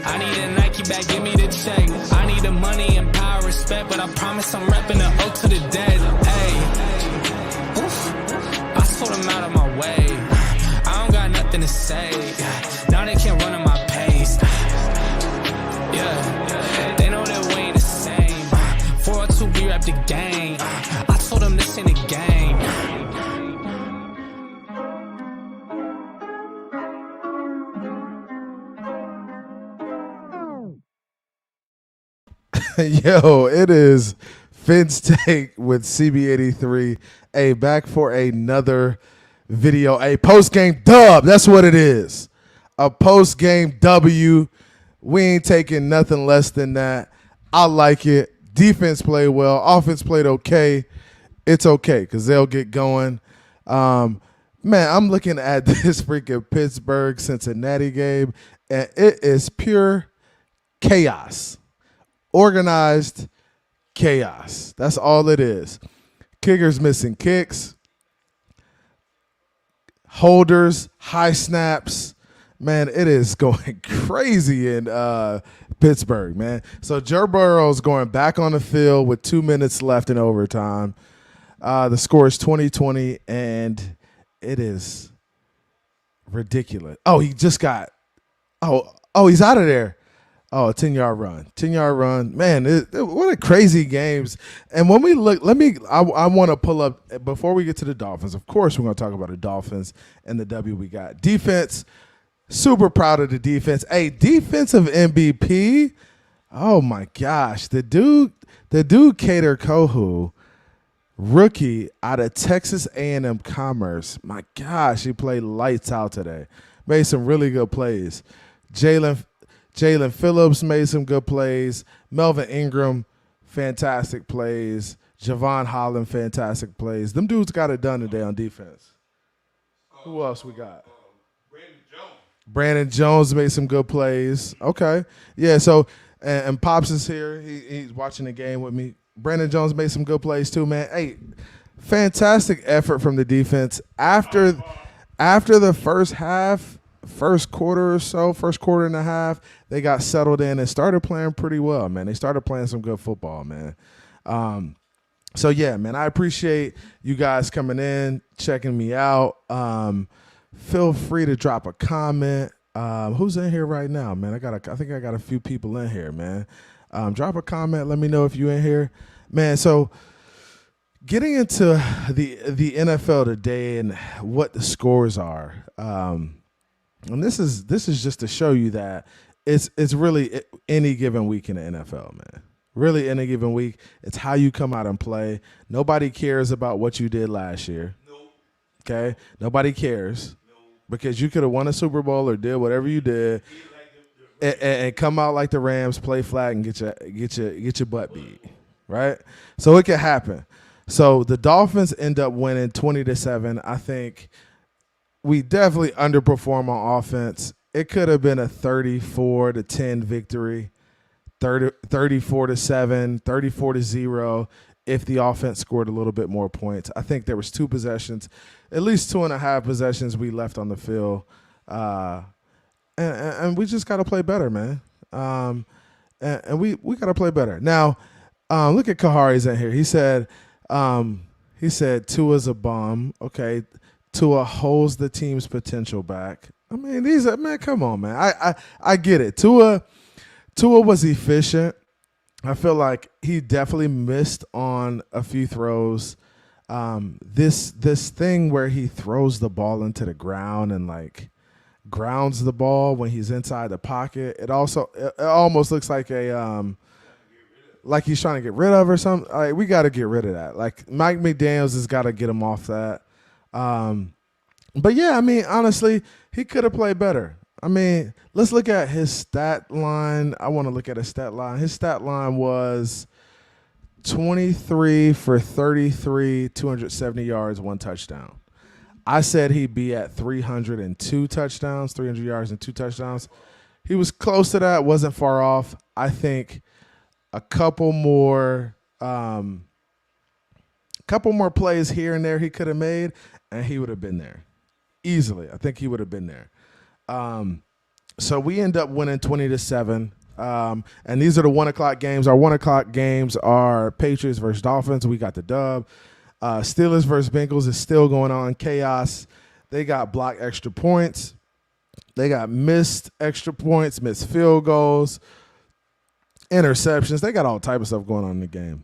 I need a Nike bag, give me the check. I need the money and power, respect, but I promise I'm repping the oak to the dead. Hey, oof, I sold them out of my way. I don't got nothing to say. Now they can't run at my pace. Yeah, they know that we ain't the same. 402, we rap the game. I told them this ain't a game. Yo, it is Finn's Take with CB83. Hey, back for another video. A post-game dub. That's what it is. A post-game W. We ain't taking nothing less than that. I like it. Defense played well. Offense played okay. It's okay because they'll get going. Man, I'm looking at this freaking Pittsburgh-Cincinnati game, and it is pure chaos. Organized chaos. That's all it is. Kickers missing kicks. Holders, high snaps. Man, it is going crazy in Pittsburgh, man. So Joe Burrow's going back on the field with 2 minutes left in overtime. The score is 20-20, and it is ridiculous. Oh, he just got – oh, he's out of there. Oh, a 10-yard run. 10-yard run. Man, what a crazy games. And when we look, I want to pull up, before we get to the Dolphins, of course we're going to talk about the Dolphins and the W we got. Defense, super proud of the defense. Hey, defensive MVP. Oh, my gosh. The dude Kader Kohu, rookie out of Texas A&M Commerce. My gosh, he played lights out today. Made some really good plays. Jalen Phillips made some good plays. Melvin Ingram, fantastic plays. Javon Holland, fantastic plays. Them dudes got it done today on defense. Who else we got? Brandon Jones made some good plays. Okay. Yeah, so, and Pops is here. He's watching the game with me. Brandon Jones made some good plays too, man. Hey, fantastic effort from the defense. After the first half, first quarter and a half, they got settled in and started playing pretty well, man. They started playing some good football, man. So, yeah, man, I appreciate you guys coming in, checking me out. Feel free to drop a comment. Who's in here right now, man? I think I got a few people in here, man. Drop a comment. Let me know if you're in here. Man, so getting into the NFL today and what the scores are, and this is just to show you that it's really any given week in the NFL, man. Really any given week. It's how you come out and play. Nobody cares about what you did last year. Nope. Okay? Nobody cares. Nope. Because you could have won a Super Bowl or did whatever you did and come out like the Rams, play flat, and get your butt beat. Right? So it can happen. So the Dolphins end up winning 20-7. I think we definitely underperform on offense. It could have been a 34-10 victory, 34-7, 34-0 if the offense scored a little bit more points. I think there was 2 possessions, at least 2.5 possessions we left on the field. And we just got to play better, man. And we got to play better. Now, look at Kahari's in here. He said Tua's a bum. Okay. Tua holds the team's potential back. I mean, man, come on, man. I get it. Tua was efficient. I feel like he definitely missed on a few throws. This thing where he throws the ball into the ground and like grounds the ball when he's inside the pocket. It almost looks like like he's trying to get rid of or something. Like, we got to get rid of that. Like, Mike McDaniels has got to get him off that. But yeah, I mean, honestly, he could have played better. I mean, let's look at his stat line. I want to look at his stat line. His stat line was 23 for 33, 270 yards, 1 touchdown. I said he'd be at 302 touchdowns, 300 yards and 2 touchdowns. He was close to that, wasn't far off. I think a couple more plays here and there he could have made, and he would have been there easily. I think he would have been there. So we end up winning 20-7. And these are the 1 o'clock games. Our 1 o'clock games are Patriots versus Dolphins. We got the dub. Steelers versus Bengals is still going on. Chaos. They got blocked extra points. They got missed extra points, missed field goals, interceptions. They got all type of stuff going on in the game.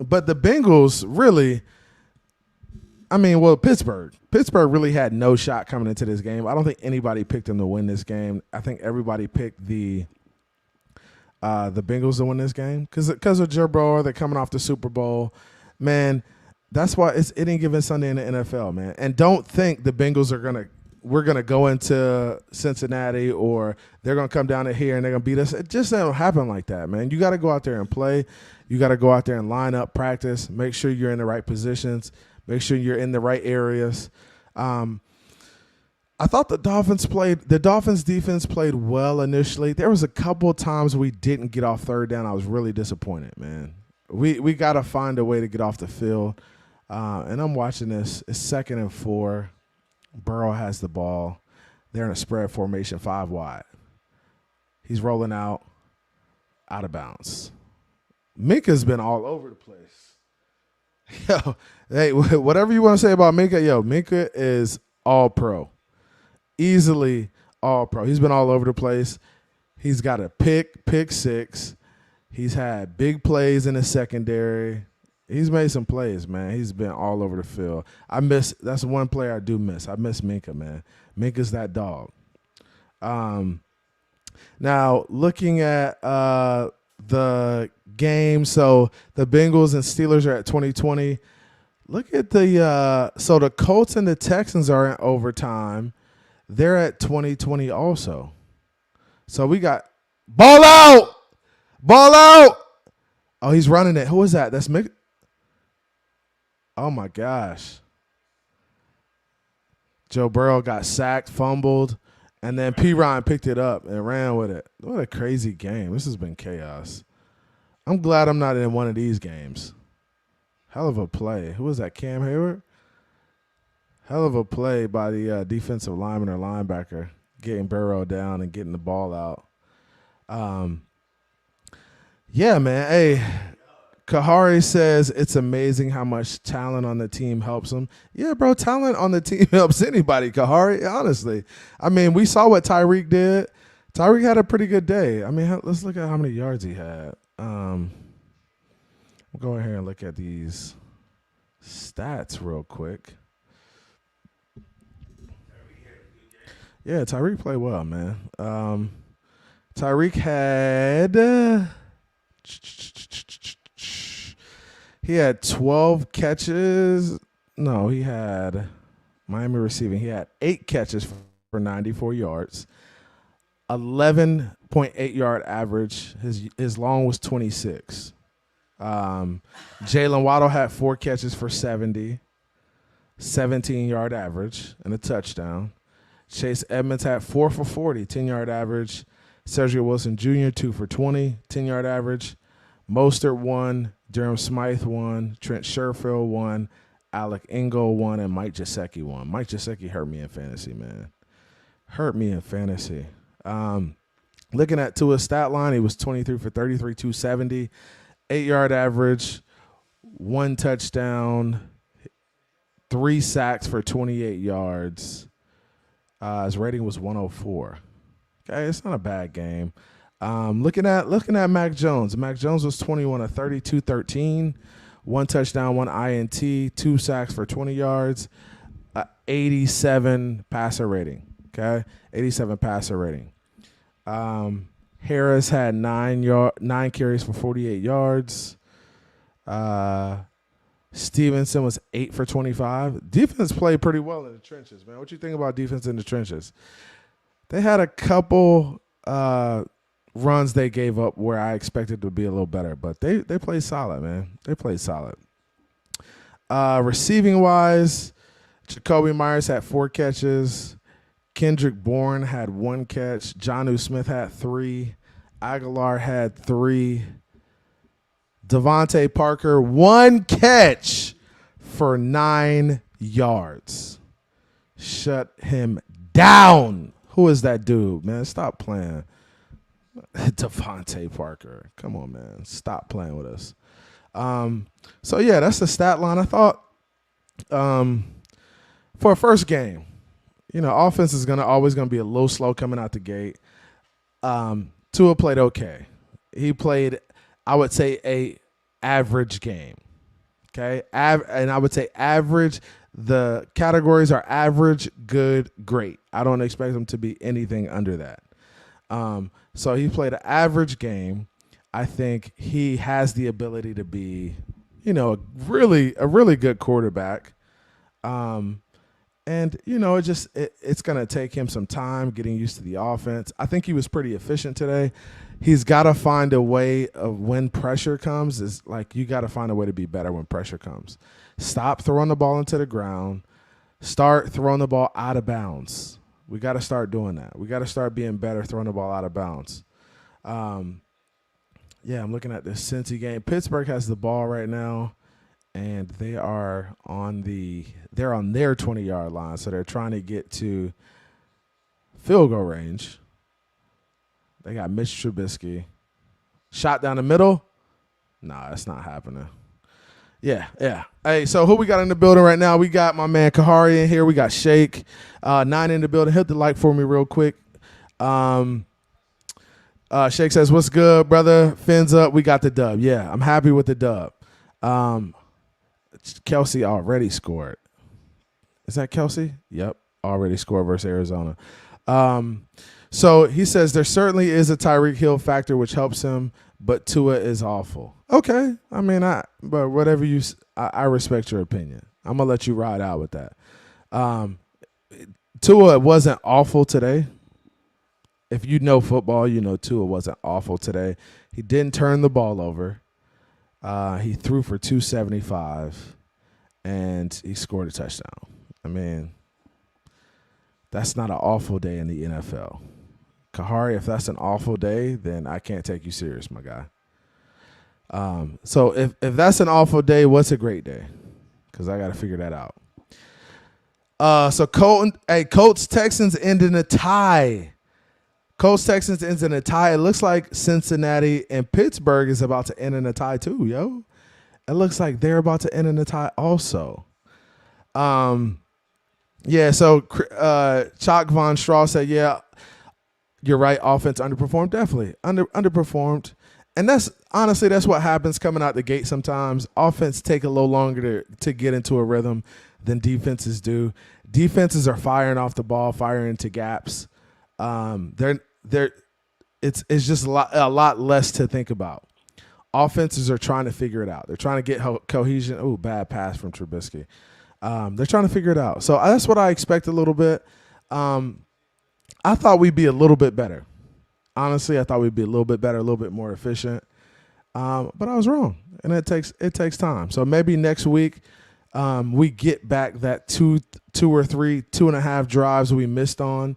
But the Bengals really, Pittsburgh. Pittsburgh really had no shot coming into this game. I don't think anybody picked them to win this game. I think everybody picked the Bengals to win this game because of Joe Burrow. They're coming off the Super Bowl. Man, that's why it's any given Sunday in the NFL, man. And don't think the Bengals we're gonna go into Cincinnati or they're gonna come down to here and they're gonna beat us. It just don't happen like that, man. You got to go out there and play. You got to go out there and line up, practice, make sure you're in the right positions, make sure you're in the right areas. I thought the Dolphins defense played well initially. There was a couple of times we didn't get off third down. I was really disappointed, man. We got to find a way to get off the field. And I'm watching this. It's 2nd and 4. Burrow has the ball. They're in a spread formation, 5 wide. He's rolling out of bounds. Minka's been all over the place. Yo, hey, whatever you want to say about Minka, Minka is all pro. Easily all pro. He's been all over the place. He's got a pick six. He's had big plays in the secondary. He's made some plays, man. He's been all over the field. That's one player I do miss. I miss Minka, man. Minka's that dog. Now, looking at the game, so the Bengals and Steelers are at 20-20. Look at so the Colts and the Texans are in overtime. They're at 20-20 also. So we got ball out. Oh, he's running it. Who is that? That's Mick. Oh, my gosh. Joe Burrow got sacked, fumbled, and then P. Ryan picked it up and ran with it. What a crazy game. This has been chaos. I'm glad I'm not in one of these games. Hell of a play. Who was that, Cam Hayward? Hell of a play by the defensive lineman or linebacker, getting Burrow down and getting the ball out. Yeah, man. Hey, Kahari says it's amazing how much talent on the team helps him. Yeah, bro, talent on the team helps anybody, Kahari, honestly. We saw what Tyreek did. Tyreek had a pretty good day. Let's look at how many yards he had. We'll go in here and look at these stats real quick. Yeah, Tyreek played well, man. Tyreek had he had 12 catches. No, he had Miami receiving. He had 8 catches for 94 yards, 11.8 yard average. His long was 26. Jalen Waddle had 4 catches for 70, 17-yard average, and a touchdown. Chase Edmonds had 4 for 40, 10-yard average. Sergio Wilson Jr., 2 for 20, 10-yard average. Mostert 1, Durham Smythe 1, Trent Sherfield 1, Alec Ingold 1, and Mike Gesicki 1. Mike Gesicki hurt me in fantasy, man. Hurt me in fantasy. Looking at Tua's stat line, he was 23 for 33, 270, 8-yard average, 1 touchdown, 3 sacks for 28 yards. His rating was 104. Okay, it's not a bad game. Looking at Mac Jones. Mac Jones was 21 of 30, 213, 1 touchdown, 1 INT, 2 sacks for 20 yards, 87 passer rating. Okay, 87 passer rating. Harris had 9 carries for 48 yards. Stevenson was 8 for 25. Defense played pretty well in the trenches, man. What you think about defense in the trenches? They had a couple runs they gave up where I expected to be a little better, but they played solid, man. They played solid. Receiving-wise, Jacoby Myers had 4 catches. Kendrick Bourne had 1 catch. Jonnu Smith had 3. Aguilar had 3. Devontae Parker, 1 catch for 9 yards. Shut him down. Who is that dude, man? Stop playing. Devontae Parker. Come on, man. Stop playing with us. So, yeah, that's the stat line. I thought for a first game, offense is always going to be a little slow coming out the gate. Tua played okay. He played, I would say, a average game. Okay? And I would say average. The categories are average, good, great. I don't expect him to be anything under that. So he played an average game. I think he has the ability to be, a really good quarterback. And it's going to take him some time getting used to the offense. I think he was pretty efficient today. He's got to find a way of when pressure comes. Is like you got to find a way to be better when pressure comes. Stop throwing the ball into the ground. Start throwing the ball out of bounds. We got to start doing that. We got to start being better throwing the ball out of bounds. I'm looking at the Cincy game. Pittsburgh has the ball right now, and they're on their 20-yard line, so they're trying to get to field goal range. They got Mitch Trubisky. Shot down the middle. Nah, that's not happening. Yeah. Hey, so who we got in the building right now? We got my man Kahari in here. We got Shake. 9 in the building. Hit the like for me real quick. Shake says, what's good, brother? Fins up. We got the dub. Yeah, I'm happy with the dub. Kelsey already scored. Is that Kelsey? Yep, already scored versus Arizona. So he says there certainly is a Tyreek Hill factor which helps him, but Tua is awful. Okay, I mean, but whatever I respect your opinion. I'm gonna let you ride out with that. Tua wasn't awful today. If you know football, you know Tua wasn't awful today. He didn't turn the ball over. He threw for 275, and he scored a touchdown. I mean, that's not an awful day in the NFL. Kahari, if that's an awful day, then I can't take you serious, my guy. So if that's an awful day, what's a great day? Because I got to figure that out. So Colts Texans end in a tie. Colts Texans ends in a tie. It looks like Cincinnati and Pittsburgh is about to end in a tie too, yo. It looks like they're about to end in a tie also. So Chalk Von Straw said, yeah, you're right. Offense underperformed. Definitely underperformed. And that's what happens coming out the gate sometimes. Offense take a little longer to get into a rhythm than defenses do. Defenses are firing off the ball, firing into gaps. It's just a lot less to think about. Offenses are trying to figure it out. They're trying to get cohesion. Oh, bad pass from Trubisky. They're trying to figure it out. So that's what I expect a little bit. I thought we'd be a little bit better. Honestly, I thought we'd be a little bit better, a little bit more efficient. But I was wrong, and it takes time. So maybe next week we get back that two or three, 2.5 drives we missed on,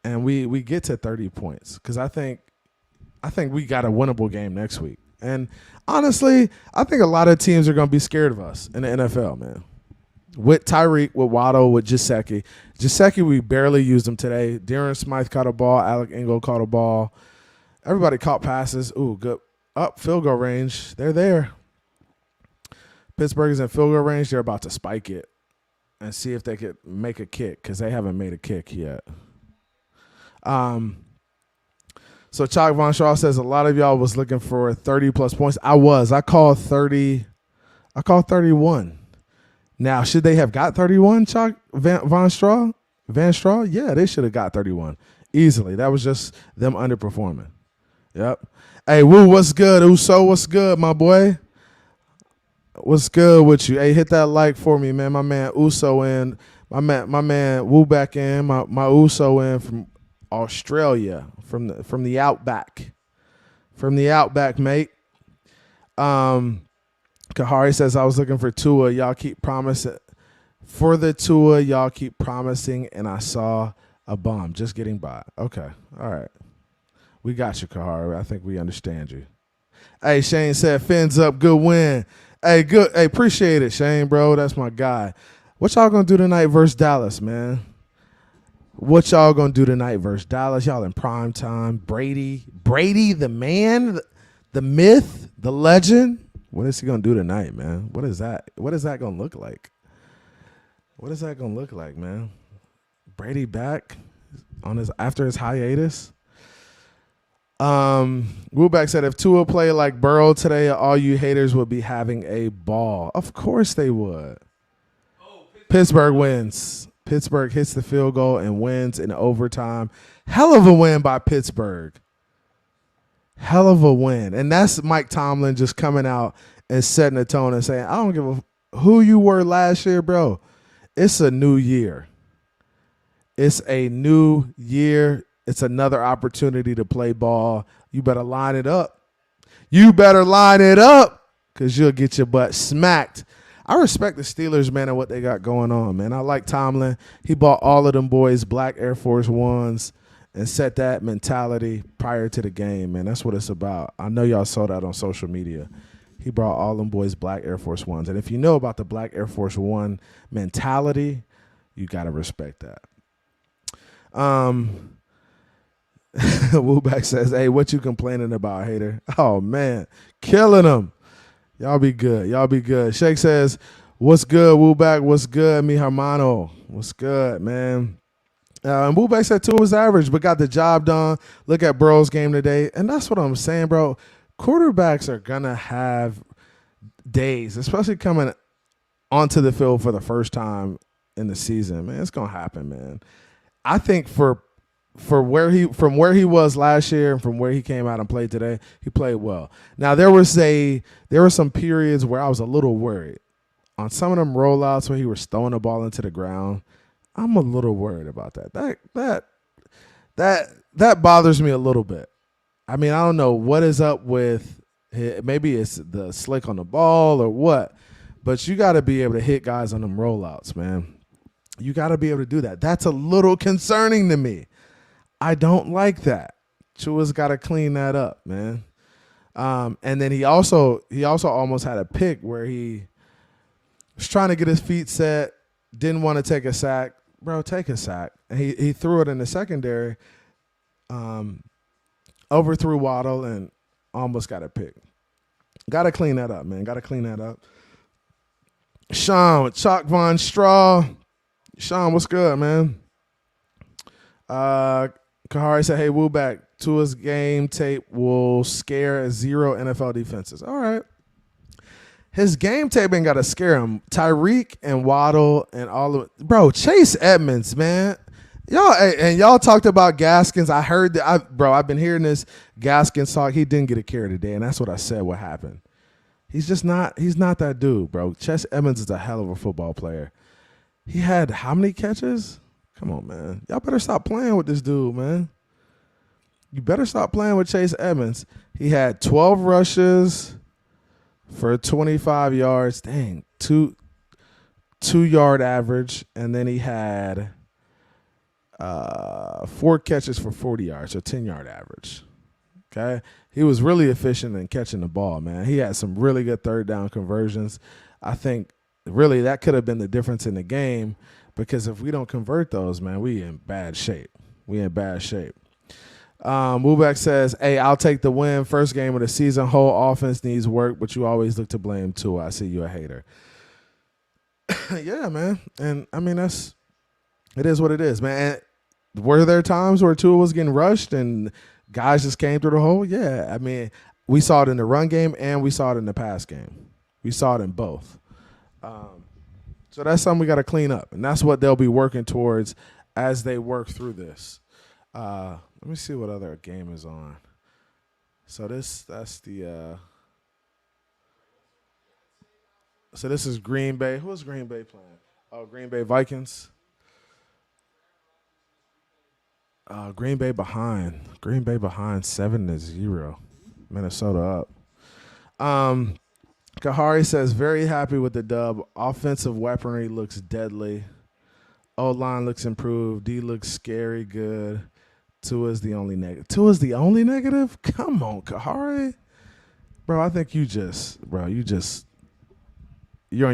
and we get to 30 points because I think we got a winnable game next week. And honestly, I think a lot of teams are going to be scared of us in the NFL, man. With Tyreek, with Waddle, with Gesicki. Gesicki, we barely used him today. Darren Smythe caught a ball. Alec Ingold caught a ball. Everybody caught passes. Ooh, good. Up field goal range. They're there. Pittsburgh is in field goal range. They're about to spike it and see if they could make a kick because they haven't made a kick yet. So Chalk Von Shaw says a lot of y'all was looking for 30-plus points. I was. I called 30. I called 31. Now, should they have got 31, Chalk Van Straw? Yeah, they should have got 31 easily. That was just them underperforming. Yep. Hey, Woo, what's good? Uso, what's good, my boy? What's good with you? Hey, hit that like for me, man. My man Uso in. My man Woo back in. My Uso in from Australia, from the outback. From the outback, mate. Kahari says, I was looking for Tua. Y'all keep promising. For the Tua, y'all keep promising, and I saw a bomb just getting by. Okay. All right. We got you, Kahari. I think we understand you. Hey, Shane said, fins up, good win. Hey, good. Hey, appreciate it, Shane, bro. That's my guy. What y'all going to do tonight versus Dallas, man? What y'all gonna do tonight versus Dallas? Y'all in prime time. Brady, the man, the myth, the legend. What is he gonna do tonight, man? What is that? What is that gonna look like? What is that gonna look like, man? Brady back on his after his hiatus. Wooback said if Tua play like Burrow today, all you haters would be having a ball. Of course they would. Pittsburgh wins. Pittsburgh hits the field goal and wins in overtime. Hell of a win by Pittsburgh. Hell of a win. And that's Mike Tomlin just coming out and setting the tone and saying, I don't give a who you were last year, bro. It's a new year. It's a new year. It's another opportunity to play ball. You better line it up. You better line it up because you'll get your butt smacked. I respect the Steelers, man, and what they got going on, man. I like Tomlin. He bought all of them boys black Air Force Ones and set that mentality prior to the game, man. That's what it's about. I know y'all saw that on social media. He brought all them boys black Air Force Ones. And if you know about the black Air Force One mentality, you got to respect that. Wooback says, hey, what you complaining about, hater? Oh, man, killing them. Y'all be good. Y'all be good. Shake says, what's good, Wooback? What's good, mi hermano? What's good, man? And Wooback said 2 was average, but got the job done. Look at Burrow's game today. And that's what I'm saying, bro. Quarterbacks are going to have days, especially coming onto the field for the first time in the season. Man, it's going to happen, man. I think from where he was last year and from where he came out and played today, he played well. Now there were some periods where I was a little worried on some of them rollouts where he was throwing the ball into the ground. I'm a little worried about that. That bothers me a little bit. I mean, I don't know what is up with maybe it's the slick on the ball or what, but you got to be able to hit guys on them rollouts, man. You got to be able to do that. That's a little concerning to me. I don't like that. Chua's got to clean that up, man. And then he also almost had a pick where he was trying to get his feet set, didn't want to take a sack. Bro, take a sack. And he threw it in the secondary, overthrew Waddle, and almost got a pick. Got to clean that up, man. Got to clean that up. Sean with Chalk Von Straw. Sean, what's good, man? Kahari said, hey, Wooback, Tua's game tape will scare 0 NFL defenses. All right. His game tape ain't got to scare him. Tyreek and Waddle and all of – bro, Chase Edmonds, man. Y'all talked about Gaskins. I heard that. I've been hearing this Gaskins talk. He didn't get a carry today, and that's what I said what happened. He's not that dude, bro. Chase Edmonds is a hell of a football player. He had how many catches? Come on, man. Y'all better stop playing with this dude, man. You better stop playing with Chase Edmonds. He had 12 rushes for 25 yards. Dang, two-yard average. And then he had 4 catches for 40 yards, so 10-yard average. Okay? He was really efficient in catching the ball, man. He had some really good third down conversions. I think really that could have been the difference in the game because if we don't convert those, man, we in bad shape. Wooback says, hey, I'll take the win. First game of the season. Whole offense needs work, but you always look to blame too. I see you a hater. Yeah, man. And, I mean, it is what it is, man. And were there times where Tua was getting rushed and guys just came through the hole? Yeah. I mean, we saw it in the run game and we saw it in the pass game. We saw it in both. So that's something we got to clean up, and that's what they'll be working towards as they work through this. Let me see what other game is on. So this is Green Bay. Who's Green Bay playing? Oh, Green Bay Vikings. Green Bay behind 7-0. Minnesota up. Kahari says, very happy with the dub. Offensive weaponry looks deadly. O-line looks improved. D looks scary good. Tua's the only negative. Come on, Kahari. Bro, I think you're on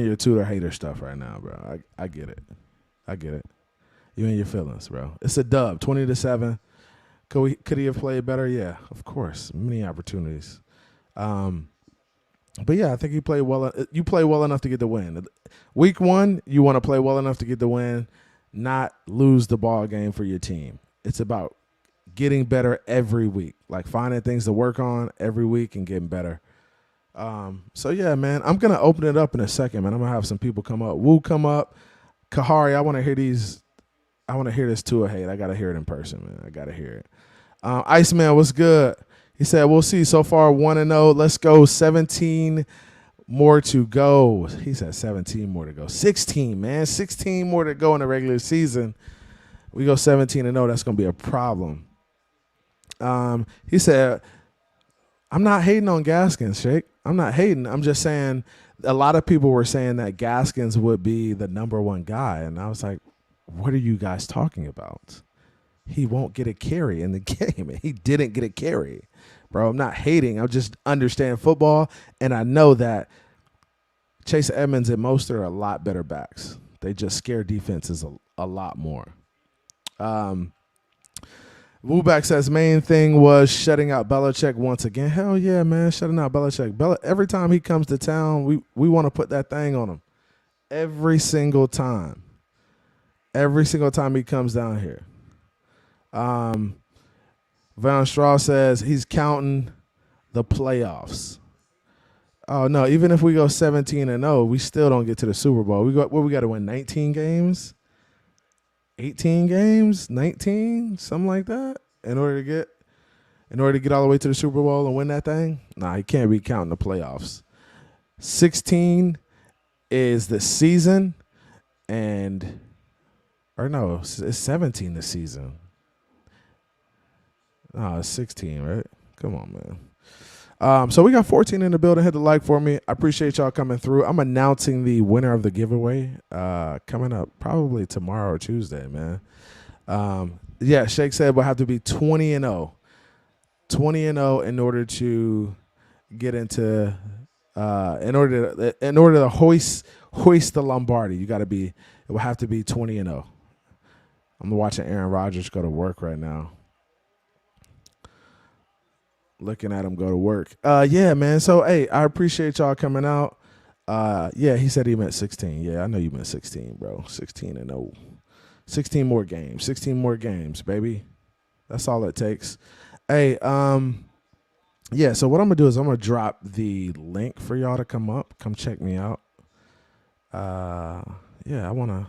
your Tua hater stuff right now, bro. I get it. You and your feelings, bro. It's a dub, 20-7. Could he have played better? Yeah, of course. Many opportunities. But yeah, I think he played well. You play well enough to get the win. Week 1, you want to play well enough to get the win, not lose the ball game for your team. It's about getting better every week, like finding things to work on every week and getting better. So yeah, man, I'm gonna open it up in a second, man. I'm gonna have some people come up. Woo, come up. Kahari, I want to hear these. I want to hear this Tua hate. I gotta hear it in person, man. I gotta hear it. Iceman, what's good? He said, we'll see. So far, 1-0. Let's go. 17 more to go. He said 17 more to go. 16, man. 16 more to go in the regular season. We go 17-0. That's going to be a problem. He said, I'm not hating on Gaskins, Shake. I'm not hating. I'm just saying a lot of people were saying that Gaskins would be the number 1 guy. And I was like, what are you guys talking about? He won't get a carry in the game. He didn't get a carry. Bro, I'm not hating. I just understand football, and I know that Chase Edmonds and Mostert are a lot better backs. They just scare defenses a lot more. Wooback says main thing was shutting out Belichick once again. Hell yeah, man, shutting out Belichick. Every time he comes to town, we want to put that thing on him. Every single time. Every single time he comes down here. Von Straw says he's counting the playoffs. Oh, no, even if we go 17-0, we still don't get to the Super Bowl. We got to win 19 games? 18 games? 19? Something like that? In order to get all the way to the Super Bowl and win that thing? Nah, he can't be counting the playoffs. 16 is the season, it's 17 the season. Oh, it's 16, right? Come on, man. So we got 14 in the building. Hit the like for me. I appreciate y'all coming through. I'm announcing the winner of the giveaway coming up probably tomorrow or Tuesday, man. Yeah, Shake said we'll have to be 20-0. 20-0 in order to get into in order to hoist the Lombardi. It will have to be 20-0. I'm watching Aaron Rodgers go to work right now. Looking at him go to work. Yeah, man. So, hey, I appreciate y'all coming out. Yeah, he said he meant 16. Yeah, I know you meant 16, bro. 16-0. 16 more games. 16 more games, baby. That's all it takes. Hey, yeah, so what I'm going to do is I'm going to drop the link for y'all to come up. Come check me out. Yeah, I want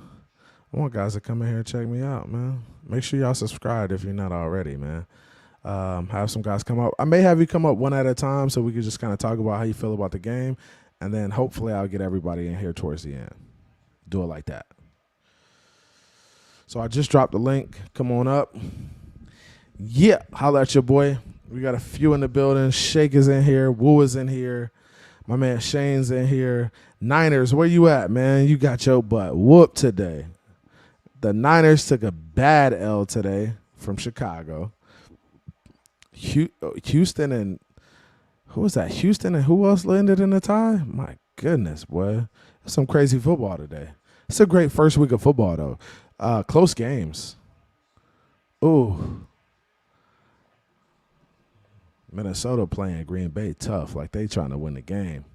guys to come in here and check me out, man. Make sure y'all subscribe if you're not already, man. Have some guys come up. I may have you come up one at a time so we can just kind of talk about how you feel about the game, and then hopefully I'll get everybody in here towards the end. Do it like that. So I just dropped the link. Come on up. Yeah, holla at your boy. We got a few in the building. Shake is in here. Woo is in here. My man Shane's in here. Niners, where you at, man? You got your butt whooped today. The Niners took a bad L today from Chicago. Houston and who was that? Houston and who else landed in the tie? My goodness, boy. It's some crazy football today. It's a great first week of football, though. Close games. Ooh. Minnesota playing Green Bay tough, like they trying to win the game.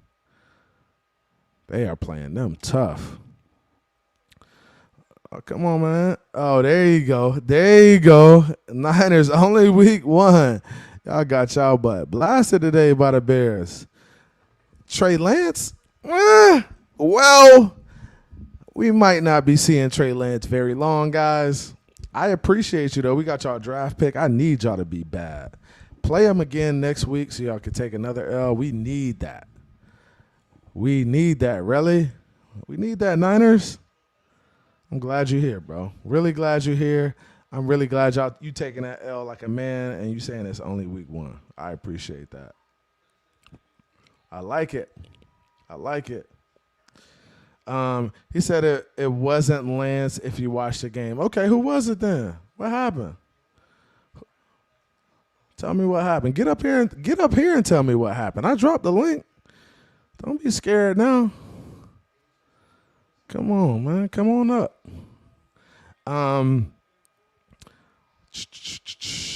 They are playing them tough. Oh, come on, man. Oh, there you go. There you go. Niners only week 1. Y'all got y'all butt blasted today by the Bears. Trey Lance? Well, we might not be seeing Trey Lance very long, guys. I appreciate you, though. We got y'all draft pick. I need y'all to be bad. Play him again next week so y'all can take another L. We need that. We need that, really. We need that, Niners. I'm glad you're here, bro. Really glad you're here. I'm really glad you taking that L like a man and you saying it's only week 1. I appreciate that. I like it. I like it. He said it wasn't Lance if you watched the game. Okay, who was it then? What happened? Tell me what happened. Get up here and tell me what happened. I dropped the link. Don't be scared now. Come on, man. Come on up.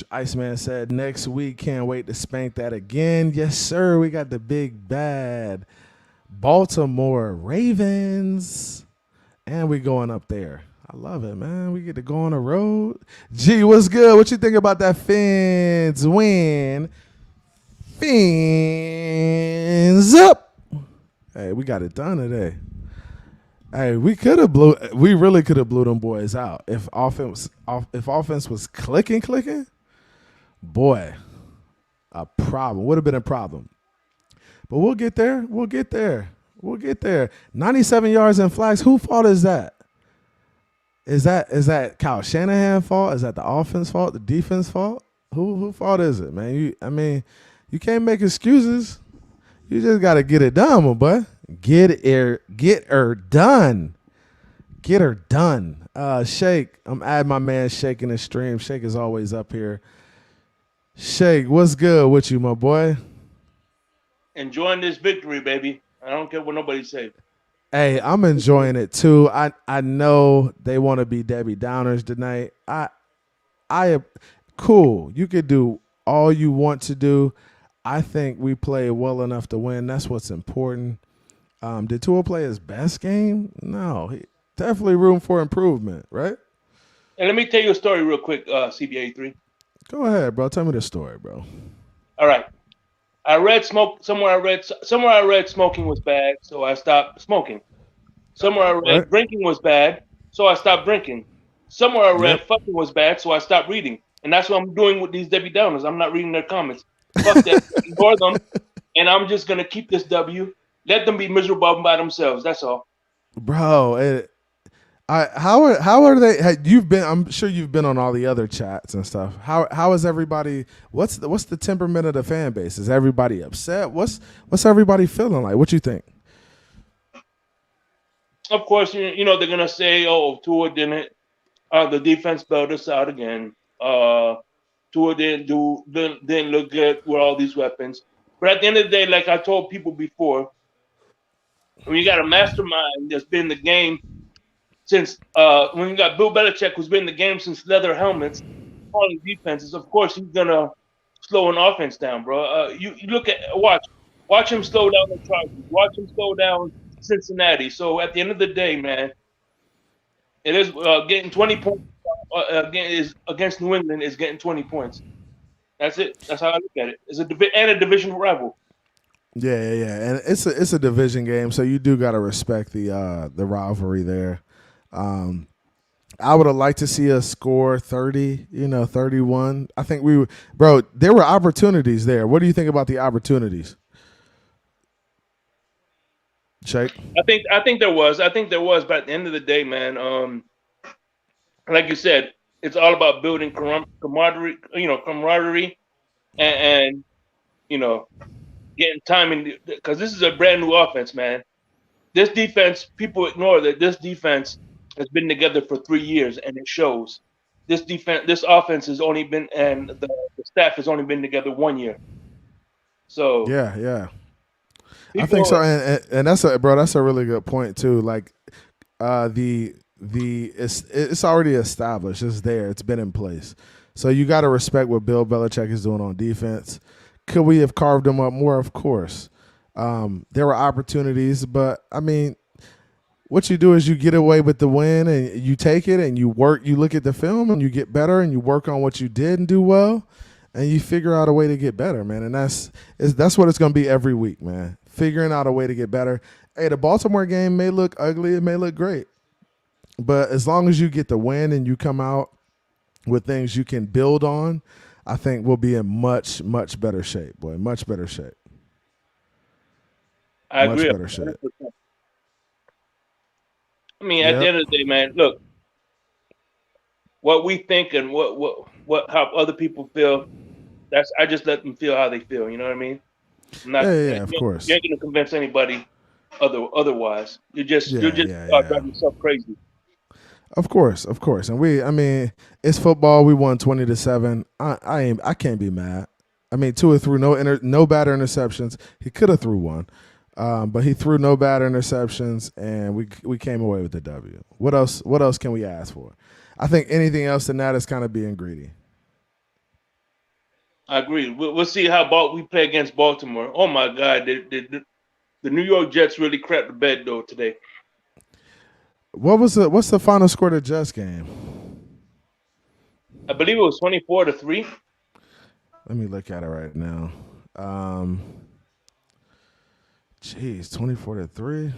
Iceman said next week, can't wait to spank that again. Yes, sir. We got the big bad Baltimore Ravens, and we going up there. I love it, man. We get to go on the road. Gee, what's good? What you think about that Fins win? Fins up. Hey, we got it done today. Hey, we really could have blew them boys out if offense was clicking. Boy, a problem. Would have been a problem. But we'll get there. 97 yards and flags. Whose fault is that? Is that Kyle Shanahan's fault? Is that the offense fault? The defense fault? Who fault is it, man? You can't make excuses. You just gotta get it done, my boy. Get her done. Shake. I'm adding my man Shake in the stream. Shake is always up here. Shake, what's good with you, my boy? Enjoying this victory, baby. I don't care what nobody says. Hey, I'm enjoying it too. I know they want to be Debbie Downers tonight. I cool. You could do all you want to do. I think we played well enough to win. That's what's important. Did Tua play his best game? No. He definitely room for improvement, right? And let me tell you a story real quick, CB83. Go ahead, bro. Tell me the story, bro. All right. Somewhere I read smoking was bad, so I stopped smoking. Somewhere I read drinking was bad, so I stopped drinking. Somewhere I read fucking was bad, so I stopped reading. And that's what I'm doing with these Debbie Downers. I'm not reading their comments. Fuck that. Ignore them. And I'm just going to keep this W. Let them be miserable by themselves. That's all. Bro, how are they? I'm sure you've been on all the other chats and stuff. How is everybody? What's the temperament of the fan base? Is everybody upset? What's everybody feeling like? What you think? Of course, you know they're gonna say, "Oh, Tua didn't. The defense bailed us out again. Tua didn't look good with all these weapons." But at the end of the day, like I told people before, when you got a mastermind that's been in the game since when you got Bill Belichick, who's been in the game since leather helmets, calling defenses, of course he's gonna slow an offense down, bro. You look at watch him slow down the Chargers, watch him slow down Cincinnati. So at the end of the day, man, it is getting 20 points against New England is getting 20 points. That's it. That's how I look at it. It's a division rival. Yeah, and it's a division game, so you do got to respect the rivalry there. I would have liked to see us score 30, 31. I think there were opportunities there. What do you think about the opportunities? Shake? I think there was, but at the end of the day, man, like you said, it's all about building camaraderie, and getting time in, because this is a brand new offense, man. This defense, people ignore that this defense has been together for 3 years, and it shows. This offense has only been, and the staff has only been together 1 year. So yeah. I think so, and that's a really good point too. Like it's already established. It's there. It's been in place. So you got to respect what Bill Belichick is doing on defense. Could we have carved them up more? Of course. There were opportunities, but I mean, what you do is you get away with the win and you take it and you work. You look at the film and you get better and you work on what you did and do well, and you figure out a way to get better, man. And that's what it's going to be every week, man. Figuring out a way to get better. Hey, the Baltimore game may look ugly. It may look great. But as long as you get the win and you come out with things you can build on, I think we'll be in much, much better shape, boy. Much better shape. I agree. Much better shape. I mean, at the end of the day, man, look, what we think and how other people feel, I just let them feel how they feel. You know what I mean? Of course. You ain't gonna convince anybody otherwise. You're just driving yourself crazy. Of course, and it's football. We won 20-7. I can't be mad. I mean, Tua threw no bad interceptions. He could have threw one, but he threw no bad interceptions, and we came away with the W. What else can we ask for? I think anything else than that is kind of being greedy. I agree. We'll see how we play against Baltimore. Oh my God, the New York Jets really crapped the bed though today. What's the final score of the Jets game? I believe it was 24-3. Let me look at it right now. 24-3.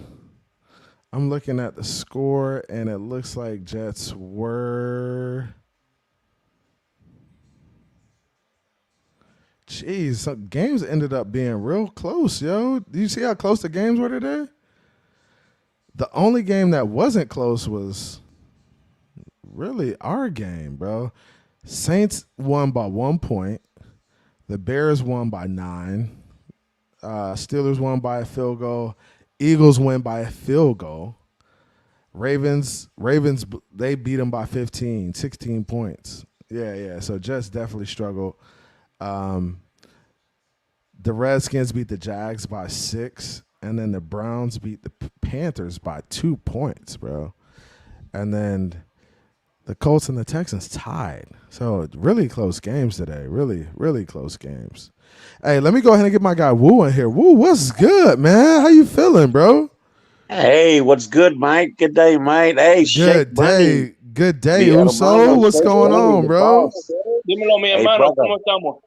I'm looking at the score, and it looks like Jets were. Jeez, some games ended up being real close, yo. Do you see how close the games were today? The only game that wasn't close was really our game, bro. Saints won by 1 point. The Bears won by 9. Steelers won by a field goal. Eagles win by a field goal. Ravens, they beat them by 16 points. Yeah. So Jets definitely struggled. The Redskins beat the Jags by 6, and then the Browns beat the Panthers by 2 points, bro. And then the Colts and the Texans tied. So really close games today. Really, really close games. Hey, let me go ahead and get my guy Woo in here. Woo, what's good, man? How you feeling, bro? Hey, what's good, Mike? Good day, mate. Hey, good day. Good day, Uso. What's going on, bro? Dímelo, mi hermano. ¿Cómo estamos?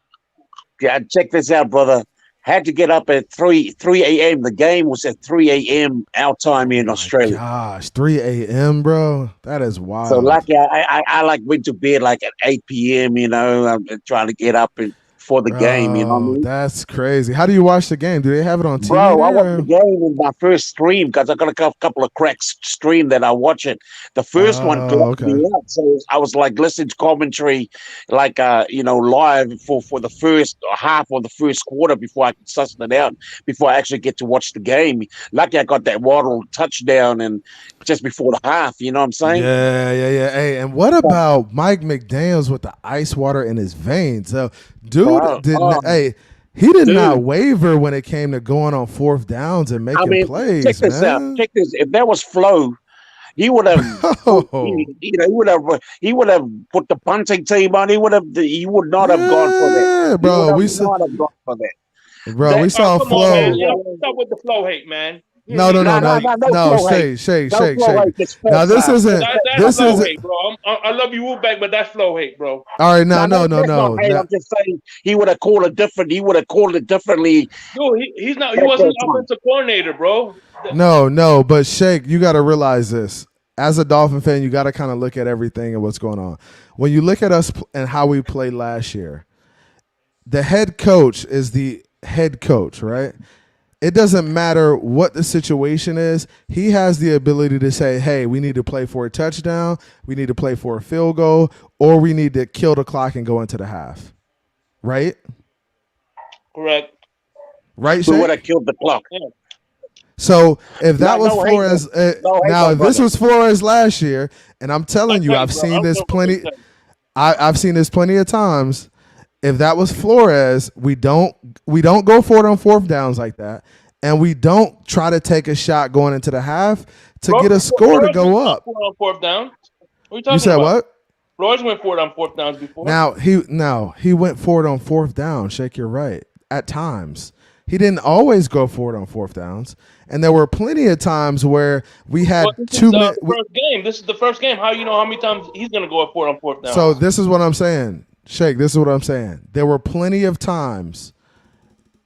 Yeah, check this out, brother. Had to get up at 3 a.m. The game was at 3 a.m. our time in Australia. Gosh, 3 a.m., bro. That is wild. So, like, I like went to bed like at 8 p.m., you know. I'm trying to get up for the game, you know what I mean? That's crazy. How do you watch the game? Do they have it on TV? Bro, I watched the game in my first stream because I got a couple of cracks stream that I watch it. The first one clocked me out, so I was like listening to commentary, like live for the first half or the first quarter before I could suss it out, before I actually get to watch the game. Lucky I got that Waddle touchdown and just before the half. You know what I'm saying? Yeah. Hey, and what about Mike McDaniels with the ice water in his veins? So, dude, he did not waver when it came to going on fourth downs and making plays. Check this out. Check this. If that was Flo, he would have. He would have put the punting team on. He would not have gone for that. Bro, we not have gone for that. Bro, we saw Flo. Stop with the Flo hate, man. No, Shake. Now this isn't. That's flow hate, bro. I love you, Wolfback, but that's flow hate, bro. All right, no. I'm just saying he would have called it different. He would have called it differently. Dude, he's not. He wasn't an offensive coordinator, bro. No, but Shake, you got to realize this. As a Dolphin fan, you got to kind of look at everything and what's going on. When you look at us and how we played last year, the head coach is the head coach, right? It doesn't matter what the situation is. He has the ability to say, hey, we need to play for a touchdown, we need to play for a field goal, or we need to kill the clock and go into the half. Right? Correct. Right, Shake? We would have killed the clock. Yeah. So if that was Flores, if this was Flores last year, and I'm telling you, I've seen this plenty. I've seen this plenty of times. If that was Flores, we don't go for it on fourth downs like that, and we don't try to take a shot going into the half to get a score to go up. On fourth down. What are you said about? What? Flores went for it on fourth downs before. He went for it on fourth down. Shake, you're right. At times, he didn't always go for it on fourth downs, and there were plenty of times where we had 2 minutes. First game. This is the first game. How you know how many times he's going to go for it on fourth down? So this is what I'm saying. Shake, this is what I'm saying. There were plenty of times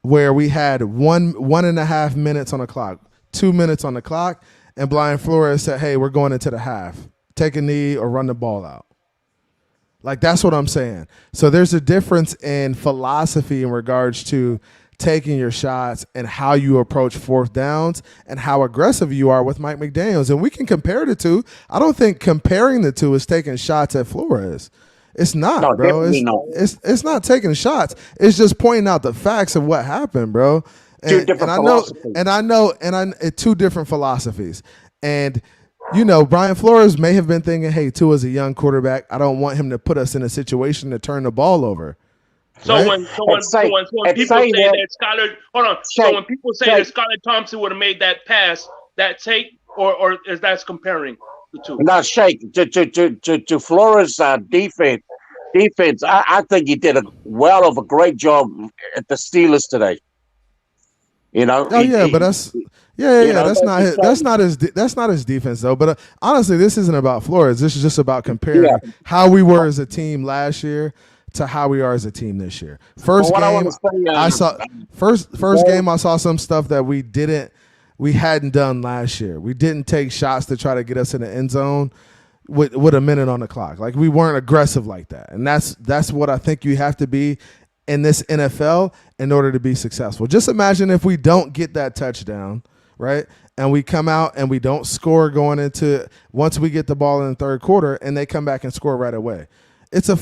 where we had 1.5 minutes on the clock, 2 minutes on the clock, and Brian Flores said, hey, we're going into the half. Take a knee or run the ball out. Like, that's what I'm saying. So there's a difference in philosophy in regards to taking your shots and how you approach fourth downs and how aggressive you are with Mike McDaniels. And we can compare the two. I don't think comparing the two is taking shots at Flores. It's not, bro. It's not taking shots. It's just pointing out the facts of what happened, bro. Two different philosophies. Two different philosophies. And Brian Flores may have been thinking, hey, Tua's a young quarterback. I don't want him to put us in a situation to turn the ball over. So right? when people say that Skylar Thompson would have made that pass, that take, or is that comparing? the two. Now, Shake, to Flores' defense, I think he did a great job at the Steelers today. You know, Oh yeah, but that's yeah. That's not his defense though. But honestly, this isn't about Flores. This is just about comparing how we were as a team last year to how we are as a team this year. First game, I saw game. I saw some stuff that we hadn't done last year. We didn't take shots to try to get us in the end zone with a minute on the clock. Like we weren't aggressive like that, and that's what I think you have to be in this NFL in order to be successful. Just imagine if we don't get that touchdown, right? And we come out and we don't score going into once we get the ball in the third quarter and they come back and score right away. It's a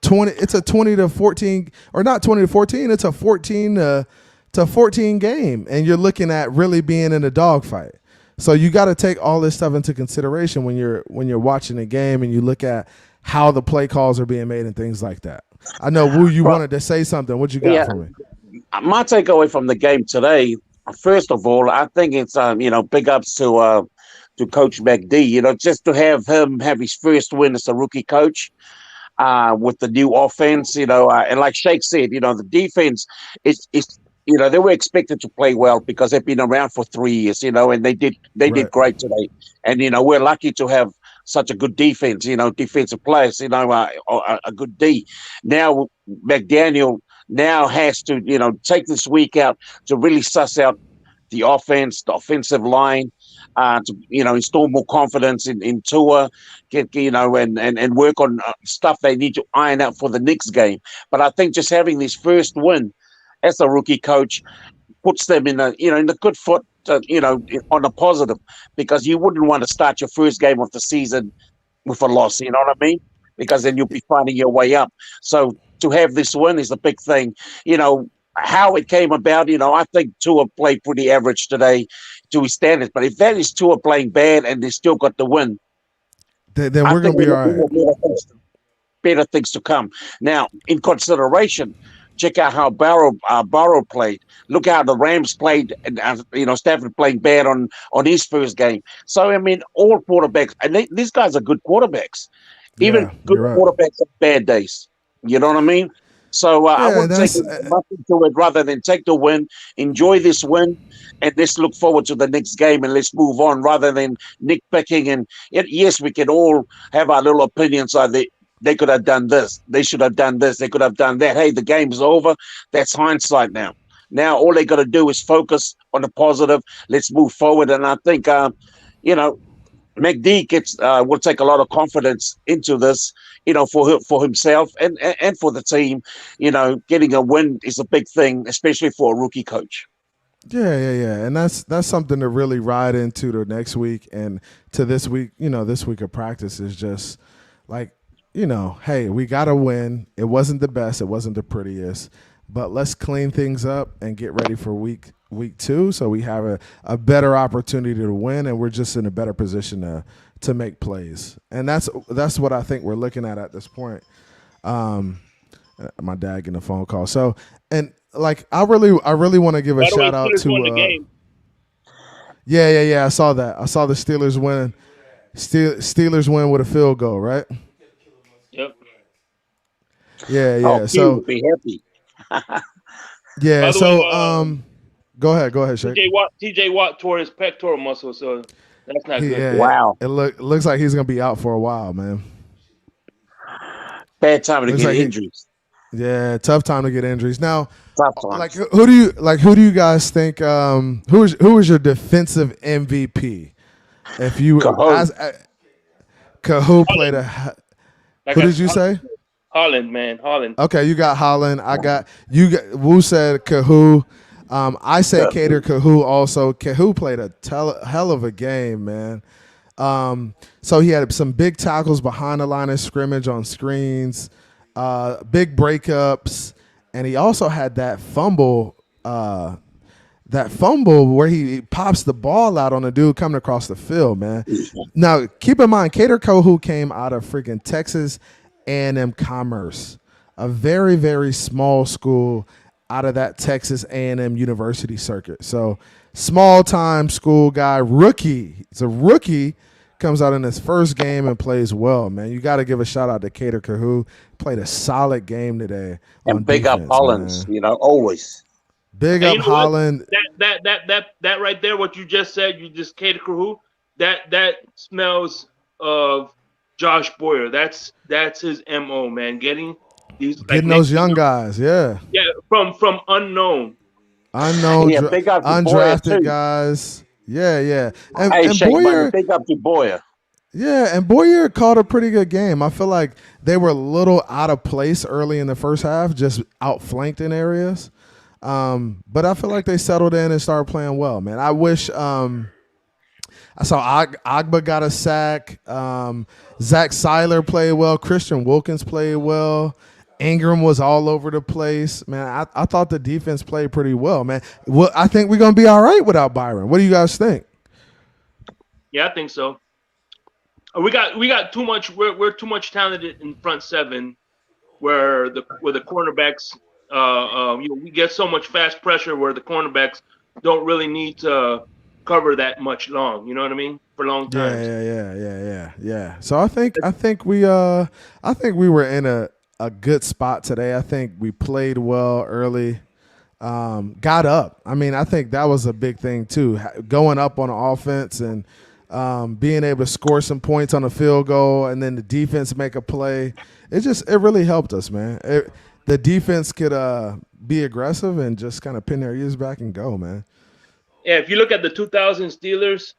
20 to 14 or not 20 to 14, it's a 14 to 14 game and you're looking at really being in a dogfight. So you got to take all this stuff into consideration when you're watching the game and you look at how the play calls are being made and things like that. I know, Wu, you wanted to say something. What you got for me? My takeaway from the game today, first of all, I think it's big ups to Coach McD. Just to have him have his first win as a rookie coach with the new offense. And like Shake said, the defense is they were expected to play well because they've been around for 3 years. And they did great today. And we're lucky to have such a good defense, defensive players, a good D. Now McDaniel has to, take this week out to really suss out the offense, the offensive line, to install more confidence in Tua, and work on stuff they need to iron out for the next game. But I think just having this first win as a rookie coach puts them in a good foot. On a positive, because you wouldn't want to start your first game of the season with a loss, you know what I mean? Because then you'll be finding your way up. So to have this win is a big thing. How it came about, I think Tua played pretty average today to his standards. But if that is Tua playing bad and they still got the win, then we're going to be all right. Better things to come. Now, in consideration, check out how Burrow played. Look how the Rams played, and Stafford playing bad on his first game. So, I mean, all quarterbacks, and these guys are good quarterbacks. Even good quarterbacks have bad days. You know what I mean? So I would take nothing to it rather than take the win, enjoy this win, and let's look forward to the next game and let's move on rather than nitpicking. And yes, we can all have our little opinions on they could have done this. They should have done this. They could have done that. Hey, the game's over. That's hindsight now. Now all they got to do is focus on the positive. Let's move forward. And I think, McD will take a lot of confidence into this, for himself and for the team. Getting a win is a big thing, especially for a rookie coach. Yeah. And that's something to really ride into the next week and to this week. This week of practice is just like, hey, we got to win. It wasn't the best. It wasn't the prettiest. But let's clean things up and get ready for week 2 so we have a better opportunity to win, and we're just in a better position to make plays. And that's what I think we're looking at this point. My dad getting a phone call. So, and like I really want to give a shout out to Yeah, I saw that. I saw the Steelers win. Steelers win with a field goal, right? Yep. Yeah. Oh, so would be happy. Yeah. So go ahead, Shake. TJ Watt tore his pectoral muscle, so that's not good. Yeah, wow. It looks like he's gonna be out for a while, man. Bad time to get injuries. Yeah, tough time to get injuries. Now, like who do you guys think? Who is your defensive MVP? If you Cahoon played who did you say? Holland, man. Holland. Okay, you got Holland. Wu said Cahoon. I said Cater Cahoon also. Cahoon played a hell of a game, man. So he had some big tackles behind the line of scrimmage on screens, big breakups, and he also had that fumble where he pops the ball out on a dude coming across the field, man. Now, keep in mind, Cater Cahoon came out of freaking Texas A&M Commerce, a very, very small school out of that Texas A&M University circuit. So small-time school guy, rookie. He's a rookie comes out in his first game and plays well, man. You got to give a shout out to Cater Cahoon. Played a solid game today. And big up Hollins, always. Big up Holland. That right there, what you just said, you just Cater Cahoon, that smells of Josh Boyer. That's his MO, man. Getting those young guys, yeah. Yeah, from unknown. Undrafted guys. Yeah. And Boyer, big up to Boyer. Yeah, and Boyer called a pretty good game. I feel like they were a little out of place early in the first half, just outflanked in areas. But I feel like they settled in and started playing well, man. I wish I saw Agba got a sack. Zach Seiler played well. Christian Wilkins played well. Ingram was all over the place, man. I thought the defense played pretty well, man. Well, I think we're gonna be all right without Byron. What do you guys think? Yeah, I think so. We got too much. We're too much talented in front seven, where the cornerbacks. We get so much fast pressure where the cornerbacks don't really need to cover that much long. You know what I mean? For long times. Yeah. So I think we were in a good spot today. I think we played well early. Got up. I mean, I think that was a big thing too. Going up on the offense and being able to score some points on a field goal, and then the defense make a play. It really helped us, man. The defense could be aggressive and just kind of pin their ears back and go, man. Yeah, if you look at the 2000 Steelers,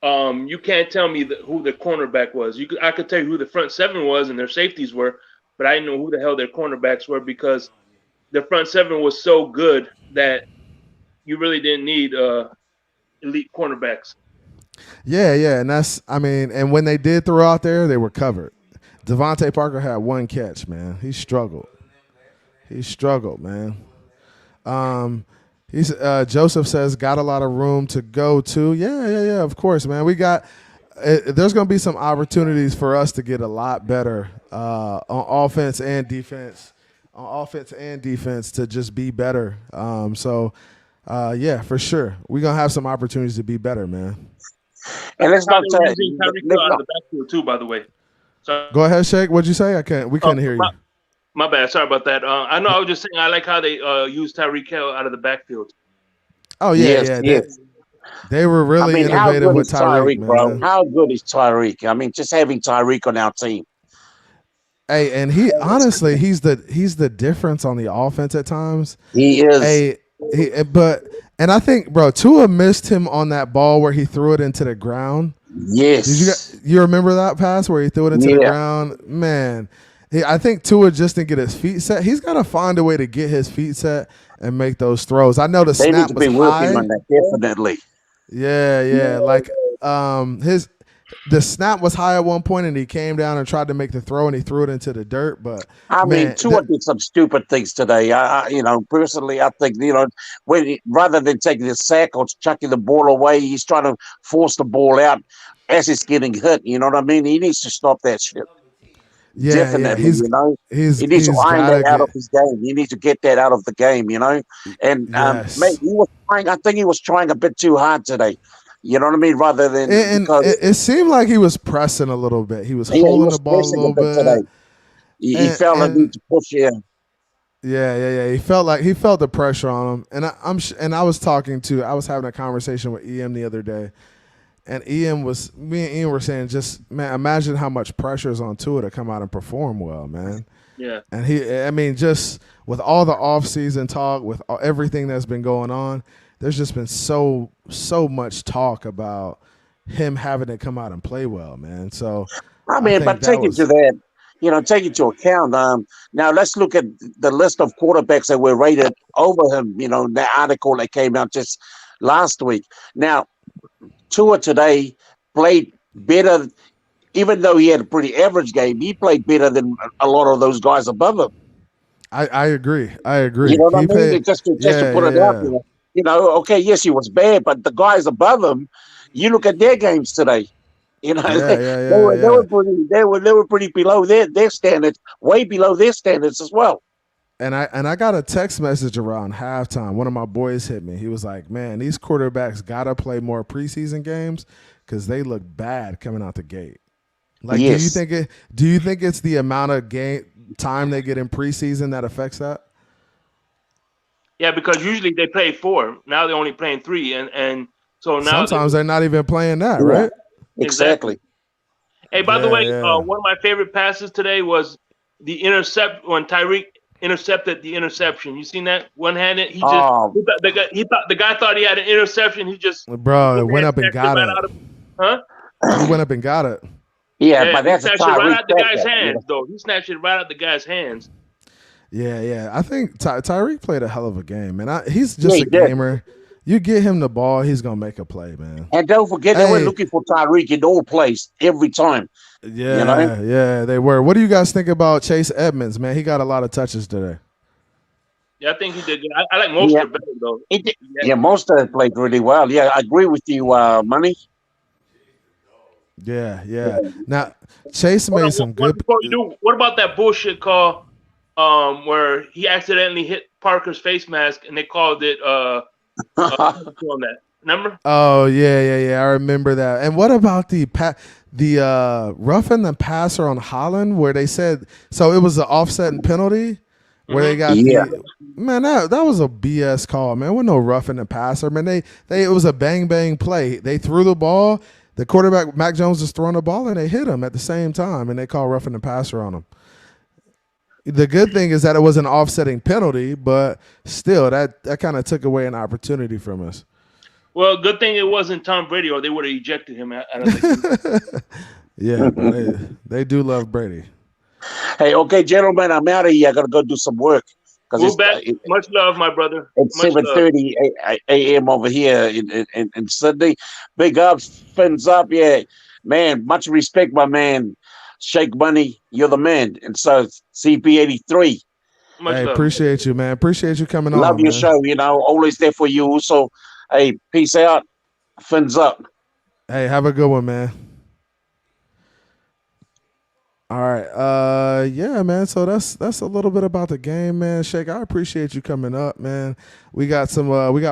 you can't tell me who the cornerback was. I could tell you who the front seven was and their safeties were, but I didn't know who the hell their cornerbacks were because the front seven was so good that you really didn't need elite cornerbacks. Yeah, and when they did throw out there, they were covered. Devontae Parker had one catch, man. He struggled, man. Joseph says got a lot of room to go to. Yeah, of course, man. There's going to be some opportunities for us to get a lot better on offense and defense. To just be better. Yeah, for sure. We're going to have some opportunities to be better, man. And let's not say Tyreek Hill out of the backfield too, by the way. So, go ahead, Shake. What'd you say? We couldn't hear you. My bad. Sorry about that. I know. I was just saying I like how they use Tyreek Hill out of the backfield. Oh yeah, yes. They were really innovative with Tyreek, bro. How good is Tyreek? I mean, just having Tyreek on our team. Hey, and he honestly, he's the difference on the offense at times. He is. And I think, bro, Tua missed him on that ball where he threw it into the ground. Yes. Did you remember that pass where he threw it into the ground? Man, I think Tua just didn't get his feet set. He's got to find a way to get his feet set and make those throws. I know the snap was high. On that, definitely. Yeah. Like the snap was high at one point, and he came down and tried to make the throw, and he threw it into the dirt. But I mean, Tua did some stupid things today. Personally, I think rather than taking the sack or chucking the ball away, he's trying to force the ball out as he's getting hit. You know what I mean? He needs to stop that shit. Yeah, definitely. He needs to iron that out of his game. He needs to get that out of the game. And mate, he was trying. I think he was trying a bit too hard today. You know what I mean? Rather than it seemed like he was pressing a little bit. He was holding the ball a little bit. Today. He felt like he to push in. Yeah. He felt the pressure on him. And I was having a conversation with EM the other day, and me and Ian were saying, just man, imagine how much pressure is on Tua to come out and perform well, man. Yeah. And just with all the off-season talk, with everything that's been going on, there's just been so much talk about him having to come out and play well, man. So but take into account. Now let's look at the list of quarterbacks that were rated over him. That article that came out just last week. Now, Tua today played better, even though he had a pretty average game. He played better than a lot of those guys above him. I agree. You know what I mean? Just to put it out there. Okay, yes, he was bad, but the guys above him, you look at their games today. They were pretty below their standards, way below their standards as well. And I got a text message around halftime. One of my boys hit me. He was like, "Man, these quarterbacks gotta play more preseason games because they look bad coming out the gate. Like, Yes. do you think it's the amount of game time they get in preseason that affects that? Yeah, because usually they play 4. Now they're only playing 3, and so now Sometimes they're not even playing that, Yeah. right? Exactly. Hey, by the Yeah, way, yeah. one of my favorite passes today was the intercept when Tyreek intercepted the interception. You seen that one-handed? He Oh. the guy thought he had an interception. He just Bro, it went up and snatched got right it. out of, huh? He went up and got it. Yeah, Yeah, but he that's a snatched it right Tyreek out the guy's factor, hands, though. He snatched it right out the guy's hands. Yeah, yeah. I think Tyreek played a hell of a game, man. He's just he a did. gamer. You get him the ball, he's gonna make a play, man. And don't forget, they were Hey. looking for Tyreek in all plays every time. Yeah, You know? yeah, they were. What do you guys think about Chase Edmonds, man? He got a lot of touches today. Yeah, I think he did good. I like most Yeah. of it better, though. He did. Yeah, most of them played really well. Yeah, I agree with you, Money. Yeah, yeah. Now Chase made some good. Before you do, what about that bullshit call where he accidentally hit Parker's face mask and they called it on that? Remember? Oh yeah. I remember that. And what about the roughing the passer on Holland, where they said so it was an offset and penalty, where they got Yeah. man that was a BS call, man. There was no roughing the passer, man. It was a bang bang play. They threw the ball. The quarterback Mac Jones was throwing the ball and they hit him at the same time, and they called roughing the passer on him. The good thing is that it was an offsetting penalty, but still, that kind of took away an opportunity from us. Well, good thing it wasn't Tom Brady, or they would have ejected him out of the game. Yeah, they do love Brady. Hey, okay, gentlemen, I'm out of here. I got to go do some work. Move back. Much love, my brother. It's Much love. 7:30 a.m. over here in Sydney. Big ups, fins up. Yeah, man, much respect, my man. Shake Money, you're the man. And so CB83. Much Hey, love. appreciate you, man. Appreciate you coming on. Love your man. show, always there for you. Also, hey, peace out. Fins up. Hey, have a good one, man. All right. Yeah, man. So that's a little bit about the game, man. Shake, I appreciate you coming up, man. We got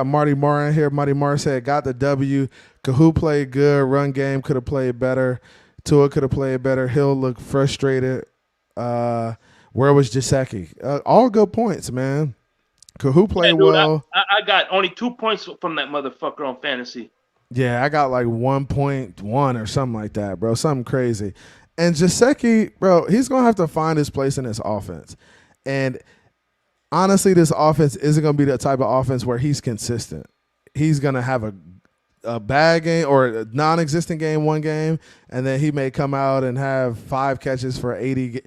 Marty Marr in here. Marty Marr said, got the W. Kahoo played good. Run game could have played better. Tua could have played better. Hill looked frustrated. Where was Gesicki? All good points, man. Kahoo played well. I got only 2 points from that motherfucker on fantasy. Yeah, I got like 1.1 or something like that, bro. Something crazy. And Gesicki, bro, he's going to have to find his place in this offense. And honestly, this offense isn't going to be the type of offense where he's consistent. He's going to have a bad game or a non-existent game one game, and then he may come out and have 5 catches for 80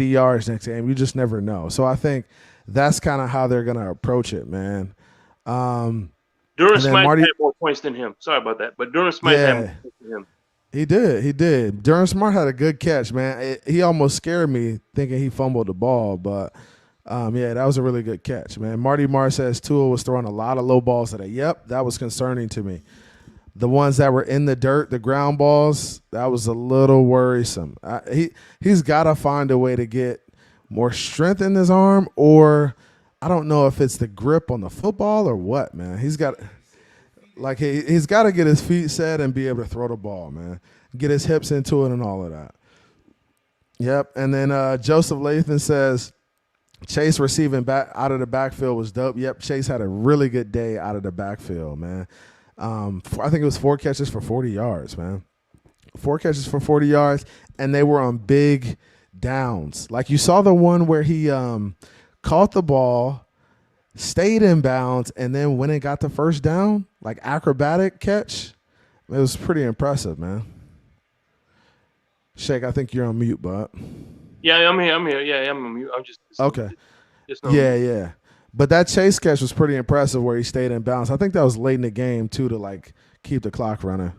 yards next game. You just never know. So I think that's kind of how they're going to approach it, man. Durham Smythe had more points than him. Sorry about that, but Durham Smythe had more points than him. He did. Durham Smart had a good catch, man. He almost scared me thinking he fumbled the ball, but yeah, that was a really good catch, man. Marty Marr says Tua was throwing a lot of low balls today. Yep, that was concerning to me. The ones that were in the dirt, the ground balls, that was a little worrisome. He's got to find a way to get more strength in his arm, or I don't know if it's the grip on the football or what, man. He's got to get his feet set and be able to throw the ball, man. Get his hips into it and all of that. Yep. And then Joseph Lathan says Chase receiving back out of the backfield was dope. Yep. Chase had a really good day out of the backfield, man. I think it was 4 catches for 40 yards, man. 4 catches for 40 yards, and they were on big downs. Like you saw the one where he caught the ball, stayed in bounds, and then when it got the first down, like acrobatic catch, it was pretty impressive, man. Shake, I think you're on mute, bud. Yeah, I'm here. Yeah, I'm on mute. I'm just okay. Yeah. But that Chase catch was pretty impressive where he stayed in bounds. I think that was late in the game too to like keep the clock running.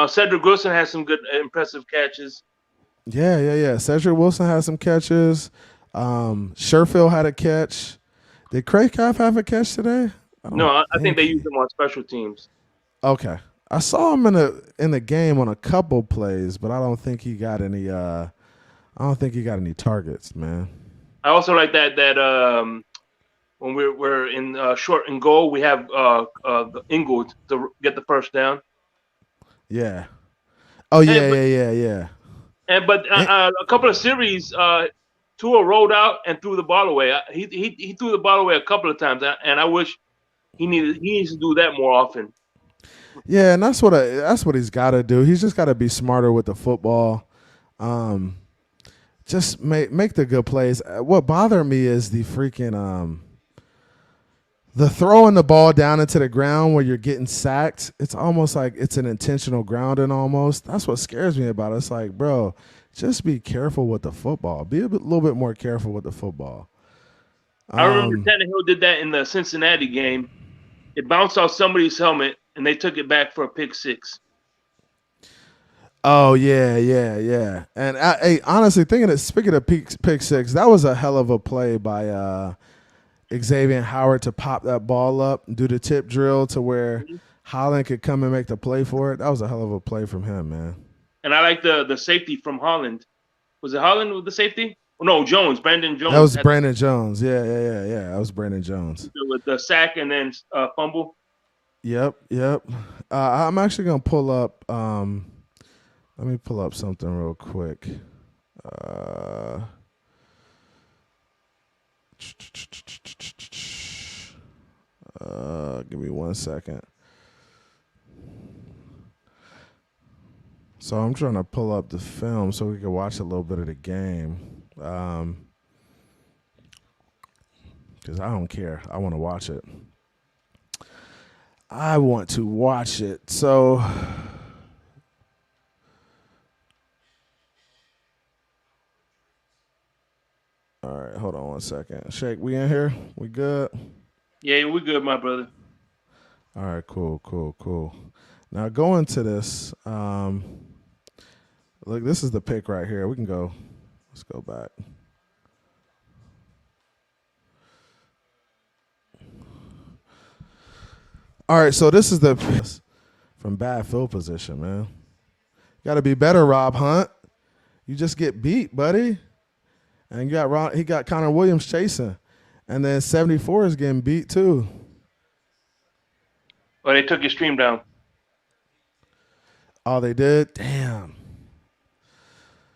Cedric Wilson has some good, impressive catches. Yeah. Cedric Wilson had some catches. Sherfield had a catch. Did Craig Craft have a catch today? I think they used him on special teams. Okay, I saw him in the game on a couple plays, but I don't think he got any. I don't think he got any targets, man. I also like that when we're in short and goal, we have the Ingold to get the first down. Yeah. Oh yeah, yeah. But a couple of series, Tua rolled out and threw the ball away. He threw the ball away a couple of times, and I wish he needs to do that more often. Yeah, and that's what he's got to do. He's just got to be smarter with the football. Just make the good plays. What bothered me is the freaking the throwing the ball down into the ground where you're getting sacked. It's almost like it's an intentional grounding almost. That's what scares me about it. It's like, bro, just be careful with the football. Be a little bit more careful with the football. I remember Tannehill did that in the Cincinnati game. It bounced off somebody's helmet, and they took it back for a pick six. Oh yeah. And hey, honestly, speaking of pick six, that was a hell of a play by Xavier Howard to pop that ball up and do the tip drill to where Holland could come and make the play for it. That was a hell of a play from him, man. And I like the safety from Holland. Was it Holland with the safety? Oh, no, Jones, Brandon Jones. That was Brandon Jones. Yeah. That was Brandon Jones. With the sack and then fumble. Yep. I'm actually going to pull up let me pull up something real quick. Give me 1 second. So I'm trying to pull up the film so we can watch a little bit of the game. Because I don't care. I want to watch it. So all right, hold on 1 second. Shake, we in here? We good? Yeah, we good, my brother. All right, cool. Now going to this, look, this is the pick right here. We can go. Let's go back. All right, so this is the from bad field position, man. Got to be better, Rob Hunt. You just get beat, buddy. And he got Connor Williams chasing. And then 74 is getting beat too. Well, they took your stream down. Oh, they did? Damn.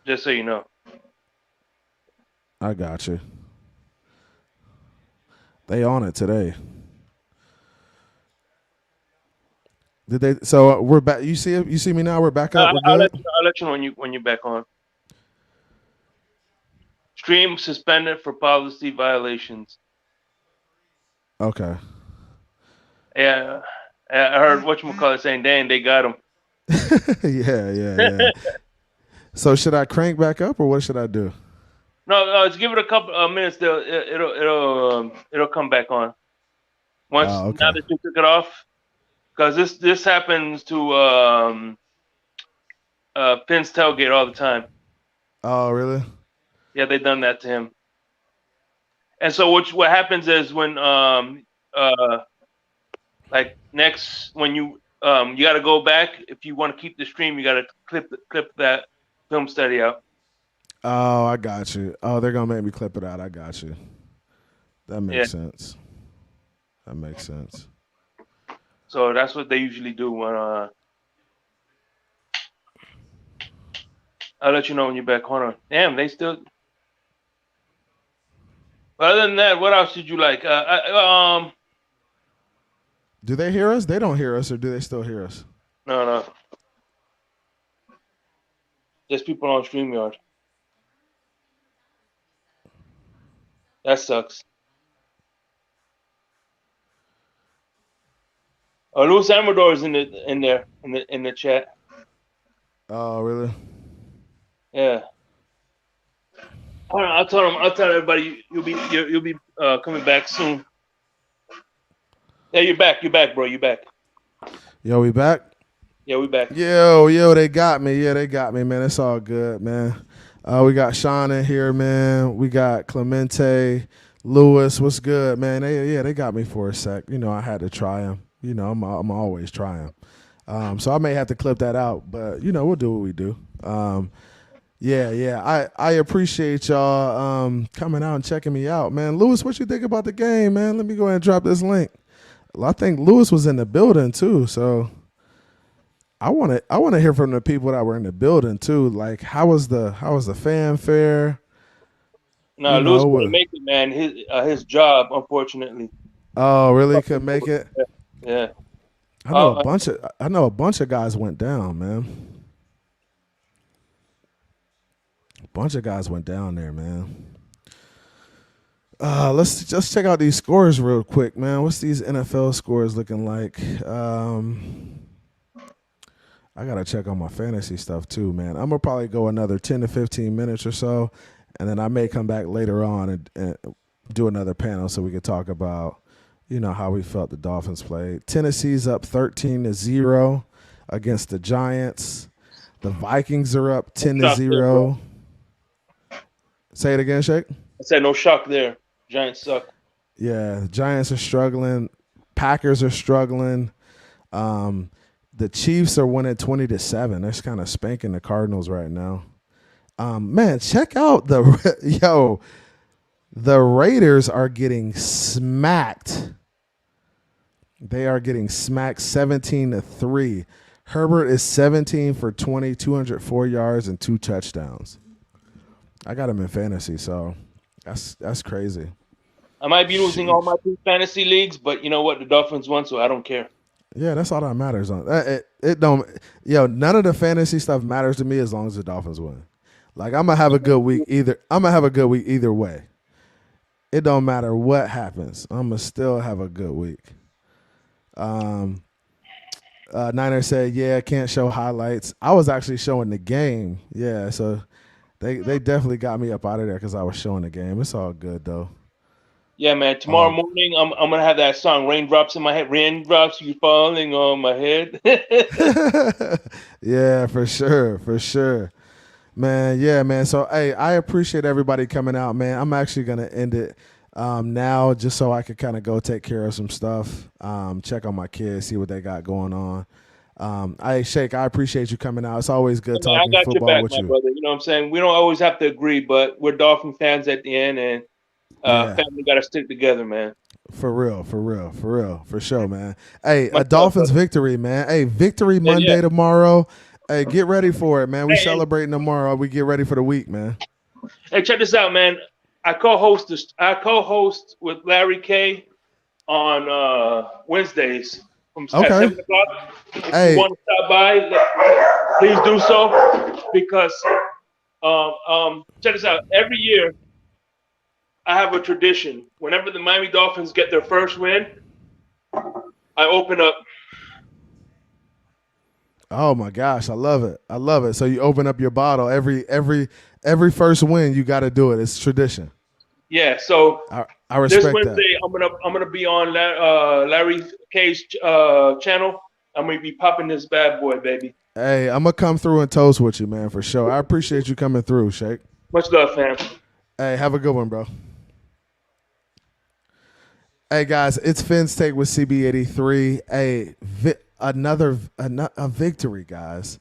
Just so you know. I got you. They on it today. Did they? So we're back. You see it? You see me now? We're back up. I'll let you know when you're back on. Stream suspended for policy violations. Okay. Yeah, I heard whatchamacallit saying, "Dang, they got him." Yeah. So should I crank back up or what should I do? No, just give it a couple of minutes. It'll come back on. Once now that you took it off, because this happens to Finn's tailgate all the time. Oh, really? Yeah, they done that to him. And so what happens is when like next when you got to go back if you want to keep the stream, you got to clip that film study out. Oh, I got you. Oh, they're gonna make me clip it out. I got you. That makes sense. That makes sense. So that's what they usually do when I'll let you know when you're back. Hold on. Damn, they still. But other than that, what else did you like? Do they hear us? They don't hear us, or do they still hear us? No. There's people on StreamYard. That sucks. Oh, Luis Amador is in the chat. Oh, really? Yeah. I'll tell everybody you'll be coming back soon. Yeah, you're back, bro. You're back. Yo, we back? Yeah, we back. Yo, they got me. Yeah, they got me, man. It's all good, man. We got Sean in here, man. We got Clemente, Lewis. What's good, man? They got me for a sec. You know, I had to try them. You know, I'm always trying. So I may have to clip that out, but you know, we'll do what we do. Yeah. I appreciate y'all coming out and checking me out, man. Lewis, what you think about the game, man? Let me go ahead and drop this link. I think Lewis was in the building too, so I want to hear from the people that were in the building too. Like, how was the fanfare? No, Lou's couldn't make it, man. His job, unfortunately. Oh, really? Couldn't make it? Yeah. I know a bunch of guys went down, man. A bunch of guys went down there, man. Let's just check out these scores real quick, man. What's these NFL scores looking like? I gotta check on my fantasy stuff too, man. I'm gonna probably go another 10 to 15 minutes or so, and then I may come back later on and do another panel so we can talk about, how we felt the Dolphins played. Tennessee's up 13-0 against the Giants. The Vikings are up 10-0. Say it again, Shake. I said no shock there. Giants suck. Yeah, the Giants are struggling. Packers are struggling. The Chiefs are winning 20-7. They're kind of spanking the Cardinals right now. Man, check out the Raiders are getting smacked. They are getting smacked 17-3. Herbert is 17 for 20, 204 yards and 2 touchdowns. I got him in fantasy, so that's crazy. I might be losing all my 2 fantasy leagues, but you know what? The Dolphins won, so I don't care. Yeah, that's all that matters. It don't. None of the fantasy stuff matters to me as long as the Dolphins win. Like, I'm gonna have a good week either. I'm gonna have a good week either way. It don't matter what happens. I'm gonna still have a good week. Niner said, "Yeah, can't show highlights." I was actually showing the game. Yeah, so they definitely got me up out of there because I was showing the game. It's all good though. Yeah, man. Tomorrow morning, I'm gonna have that song "Raindrops in My Head." Raindrops you falling on my head. Yeah, for sure, man. Yeah, man. So, hey, I appreciate everybody coming out, man. I'm actually gonna end it now, just so I could kind of go take care of some stuff, check on my kids, see what they got going on. Shake, I appreciate you coming out. It's always good talking football with you. Brother. You know what I'm saying? We don't always have to agree, but we're Dolphin fans at the end, and family got to stick together, man. For real, for sure, man. Hey, a Dolphins victory, man. Hey, victory Monday tomorrow. Hey, get ready for it, man. We celebrating tomorrow. We get ready for the week, man. Hey, check this out, man. I co-host with Larry K on Wednesdays from 7 o'clock. If you want to stop by, please do so, because check this out. Every year, I have a tradition. Whenever the Miami Dolphins get their first win, I open up. Oh my gosh, I love it. So you open up your bottle every first win. You got to do it. It's tradition. Yeah. So I respect this Wednesday, that. I'm gonna be on Larry K's channel. I'm gonna be popping this bad boy, baby. Hey, I'm gonna come through and toast with you, man, for sure. I appreciate you coming through, Shake. Much love, fam. Hey, have a good one, bro. Hey guys, it's Finn's Take with CB83. Hey, a victory, guys.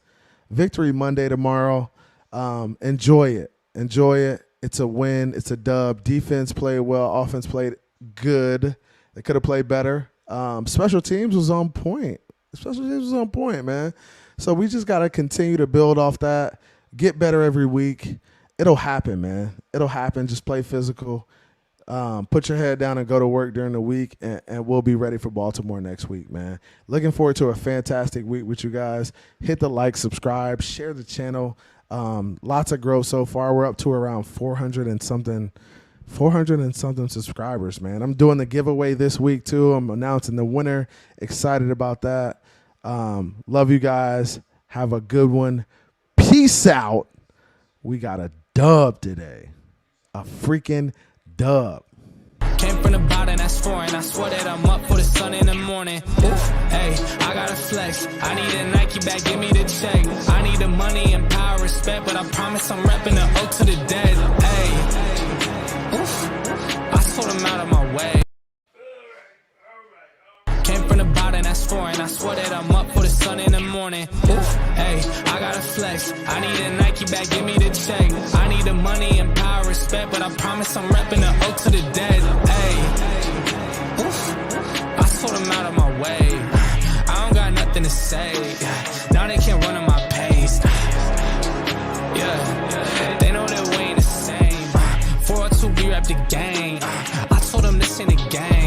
Victory Monday tomorrow. Enjoy it. It's a win. It's a dub. Defense played well. Offense played good. They could have played better. Special teams was on point. Man. So we just got to continue to build off that. Get better every week. It'll happen, man. It'll happen. Just play physical. Put your head down and go to work during the week, and we'll be ready for Baltimore next week, man. Looking forward to a fantastic week with you guys. Hit the like, subscribe, share the channel. Lots of growth so far. We're up to around 400 and something subscribers, man. I'm doing the giveaway this week too. I'm announcing the winner. Excited about that. Love you guys. Have a good one. Peace out. We got a dub today. A freaking dub. Came from the bottom, that's foreign. I swear that I'm up for the sun in the morning. Oof, hey, I gotta flex. I need a Nike bag, give me the check. I need the money and power, respect, but I promise I'm repping the oak to the dead. Hey, oof, I sort them out of my way. Came from the bottom, that's foreign. I swear that I'm up for the sun in the morning. Oof, hey, I gotta flex. I need a Nike bag, give me the check. I need the money and power, respect, but I promise I'm repping the oak to the dead. Hey, oof, I sort them out of my way. I don't got nothing to say. Now so we rap the game. I told him this ain't a game.